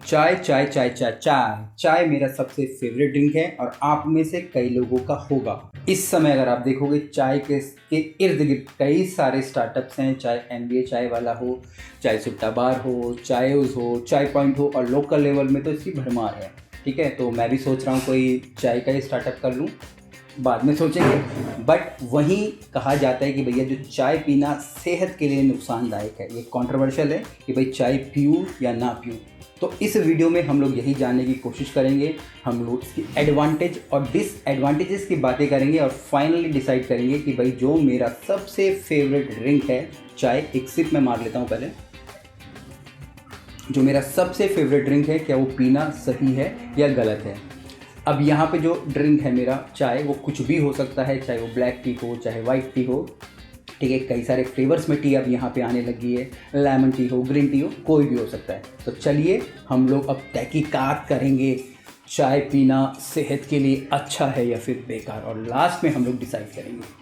चाय चाय चाय चाय चाय चाय मेरा सबसे फेवरेट ड्रिंक है और आप में से कई लोगों का होगा। इस समय अगर आप देखोगे चाय के इर्द गिर्द कई सारे स्टार्टअप्स हैं, चाहे MBA चाय वाला हो, चाहे सुट्टा बार हो, चायोस हो, चाय पॉइंट हो, और लोकल लेवल में तो इसकी भरमार है। ठीक है, तो मैं भी सोच रहा हूँ कोई चाय का ही स्टार्टअप कर लूँ, बाद में सोचेंगे। बट वहीं कहा जाता है कि भैया जो चाय पीना सेहत के लिए नुकसानदायक है। ये कंट्रोवर्शियल है कि भाई चाय पीऊँ या ना पीऊँ। तो इस वीडियो में हम लोग यही जानने की कोशिश करेंगे। हम लोग इसकी एडवांटेज और डिसएडवांटेजेस की बातें करेंगे और फाइनली डिसाइड करेंगे कि भाई जो मेरा सबसे फेवरेट ड्रिंक है चाय, एक सिप में मार लेता हूँ पहले। जो मेरा सबसे फेवरेट ड्रिंक है, क्या वो पीना सही है या गलत है। अब यहाँ पे जो ड्रिंक है मेरा चाय, वो कुछ भी हो सकता है, चाहे वो ब्लैक टी हो, चाहे वाइट टी हो। ठीक है, कई सारे फ्लेवर्स में टी अब यहाँ पे आने लगी है, लेमन टी हो, ग्रीन टी हो, कोई भी हो सकता है। तो चलिए हम लोग अब तहकीकात करेंगे, चाय पीना सेहत के लिए अच्छा है या फिर बेकार, और लास्ट में हम लोग डिसाइड करेंगे।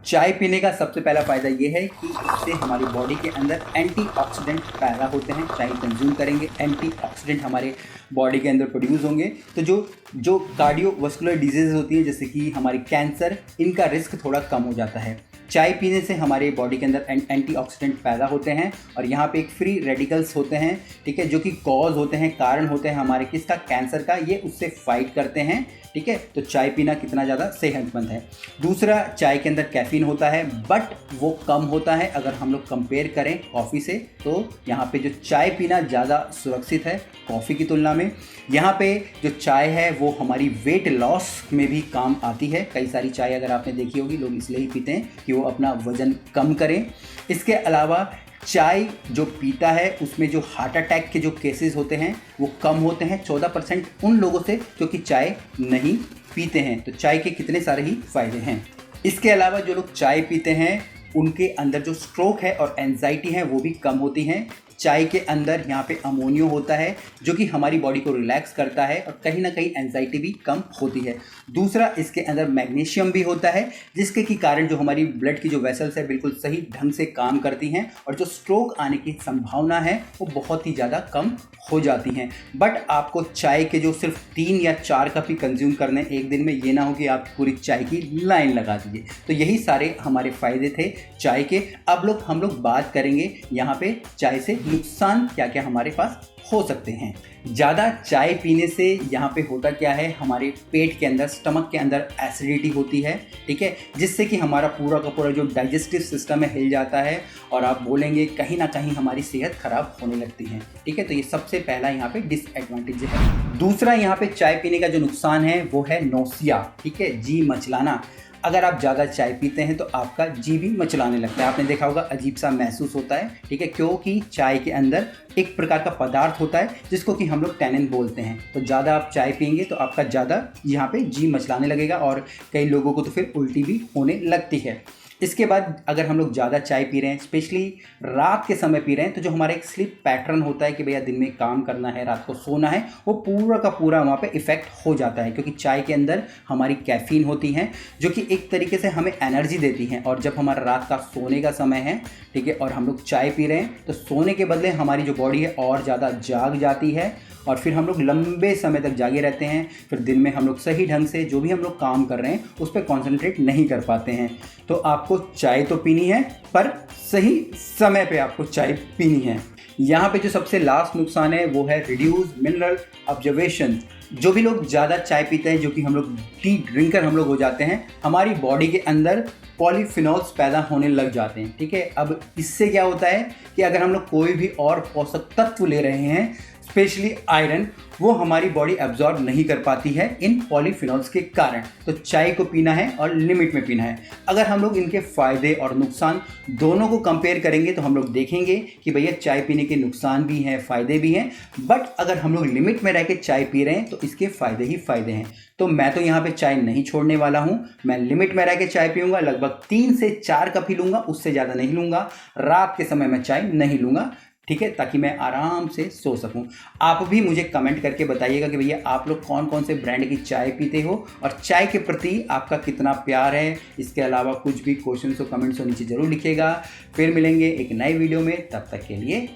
चाय पीने का सबसे पहला फ़ायदा ये है कि इससे हमारी बॉडी के अंदर एंटीऑक्सीडेंट पैदा होते हैं। चाय कंज्यूम करेंगे, एंटीऑक्सीडेंट हमारे बॉडी के अंदर प्रोड्यूस होंगे, तो जो कार्डियोवास्कुलर डिजीज़ होती है जैसे कि हमारी कैंसर, इनका रिस्क थोड़ा कम हो जाता है। चाय पीने से हमारे बॉडी के अंदर एंटीऑक्सीडेंट पैदा होते हैं और यहाँ पे एक फ्री रेडिकल्स होते हैं, ठीक है, जो कि कॉज होते हैं, कारण होते हैं हमारे किसका, कैंसर का। ये उससे फाइट करते हैं। ठीक है, तो चाय पीना कितना ज़्यादा सेहतमंद है। दूसरा, चाय के अंदर कैफ़ीन होता है, बट वो कम होता है अगर हम लोग कंपेयर करें कॉफ़ी से। तो यहाँ पे जो चाय पीना ज़्यादा सुरक्षित है कॉफ़ी की तुलना में। यहाँ पे जो चाय है वो हमारी वेट लॉस में भी काम आती है। कई सारी चाय अगर आपने देखी होगी, लोग इसलिए ही पीते हैं कि वो अपना वज़न कम करें। इसके अलावा चाय जो पीता है उसमें जो हार्ट अटैक के जो केसेस होते हैं वो कम होते हैं 14% उन लोगों से जो कि चाय नहीं पीते हैं। तो चाय के कितने सारे ही फ़ायदे हैं। इसके अलावा जो लोग चाय पीते हैं उनके अंदर जो स्ट्रोक है और एंजाइटी है वो भी कम होती हैं। चाय के अंदर यहाँ पे अमोनियो होता है जो कि हमारी बॉडी को रिलैक्स करता है और कहीं ना कहीं एंजाइटी भी कम होती है। दूसरा, इसके अंदर मैग्नीशियम भी होता है जिसके की कारण जो हमारी ब्लड की जो वेसल्स है बिल्कुल सही ढंग से काम करती हैं और जो स्ट्रोक आने की संभावना है वो बहुत ही ज़्यादा कम हो जाती हैं। बट आपको चाय के जो सिर्फ 3 या 4 कप ही कंज्यूम करने एक दिन में, ये ना हो कि आप पूरी चाय की लाइन लगा दीजिए। तो यही सारे हमारे फ़ायदे थे चाय के। अब हम लोग बात करेंगे यहाँ पे चाय से नुकसान क्या क्या हमारे पास हो सकते हैं। ज़्यादा चाय पीने से यहाँ पे होता क्या है, हमारे पेट के अंदर, स्टमक के अंदर एसिडिटी होती है। ठीक है, जिससे कि हमारा पूरा का पूरा जो डाइजेस्टिव सिस्टम है हिल जाता है और आप बोलेंगे कहीं ना कहीं हमारी सेहत ख़राब होने लगती है। ठीक है, तो ये सबसे पहला यहाँ पे डिसएडवांटेज है। दूसरा, यहाँ पे चाय पीने का जो नुकसान है वो है नौसिया। ठीक है, जी मचलाना। अगर आप ज़्यादा चाय पीते हैं तो आपका जी भी मचलाने लगता है। आपने देखा होगा, अजीब सा महसूस होता है। ठीक है, क्योंकि चाय के अंदर एक प्रकार का पदार्थ होता है जिसको कि हम लोग टैनिन बोलते हैं। तो ज़्यादा आप चाय पियेंगे तो आपका ज़्यादा यहाँ पे जी मचलाने लगेगा और कई लोगों को तो फिर उल्टी भी होने लगती है। इसके बाद अगर हम लोग ज़्यादा चाय पी रहे हैं, स्पेशली रात के समय पी रहे हैं, तो जो हमारा एक स्लीप पैटर्न होता है कि भैया दिन में काम करना है, रात को सोना है, वो पूरा का पूरा वहाँ पे इफ़ेक्ट हो जाता है। क्योंकि चाय के अंदर हमारी कैफ़ीन होती हैं जो कि एक तरीके से हमें एनर्जी देती हैं। और जब हमारा रात का सोने का समय है, ठीक है, और हम लोग चाय पी रहे हैं तो सोने के बदले हमारी जो बॉडी है और ज़्यादा जाग जाती है और फिर हम लोग लंबे समय तक जागे रहते हैं। फिर दिन में हम लोग सही ढंग से जो भी हम लोग काम कर रहे हैं उस पर कॉन्सेंट्रेट नहीं कर पाते हैं। तो आपको चाय तो पीनी है, पर सही समय पे आपको चाय पीनी है। यहाँ पे जो सबसे लास्ट नुकसान है वो है रिड्यूस मिनरल ऑब्जर्वेशन। जो भी लोग ज़्यादा चाय पीते हैं, जो कि हम लोग टी ड्रिंकर हम लोग हो जाते हैं, हमारी बॉडी के अंदर पॉलीफिनॉल्स पैदा होने लग जाते हैं। ठीक है, अब इससे क्या होता है कि अगर हम लोग कोई भी और पोषक तत्व ले रहे हैं, स्पेशली आयरन, वो हमारी बॉडी एब्जॉर्ब नहीं कर पाती है इन पॉलीफिनॉल्स के कारण। तो चाय को पीना है और लिमिट में पीना है। अगर हम लोग इनके फ़ायदे और नुकसान दोनों को कंपेयर करेंगे तो हम लोग देखेंगे कि भैया चाय पीने के नुकसान भी हैं, फ़ायदे भी हैं। बट अगर हम लोग लिमिट में रह के चाय पी रहे हैं तो इसके फ़ायदे ही फ़ायदे हैं। तो मैं तो यहाँ पे चाय नहीं छोड़ने वाला हूँ। मैं लिमिट में रह के चाय पीऊँगा, लगभग 3 से 4 कप ही लूँगा, उससे ज़्यादा नहीं लूँगा। रात के समय मैं चाय नहीं लूँगा। ठीक है, ताकि मैं आराम से सो सकूं। आप भी मुझे कमेंट करके बताइएगा कि भैया आप लोग कौन कौन से ब्रांड की चाय पीते हो और चाय के प्रति आपका कितना प्यार है। इसके अलावा कुछ भी क्वेश्चंस हो कमेंट्स हो नीचे ज़रूर लिखिएगा। फिर मिलेंगे एक नए वीडियो में, तब तक के लिए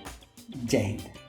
जय हिंद।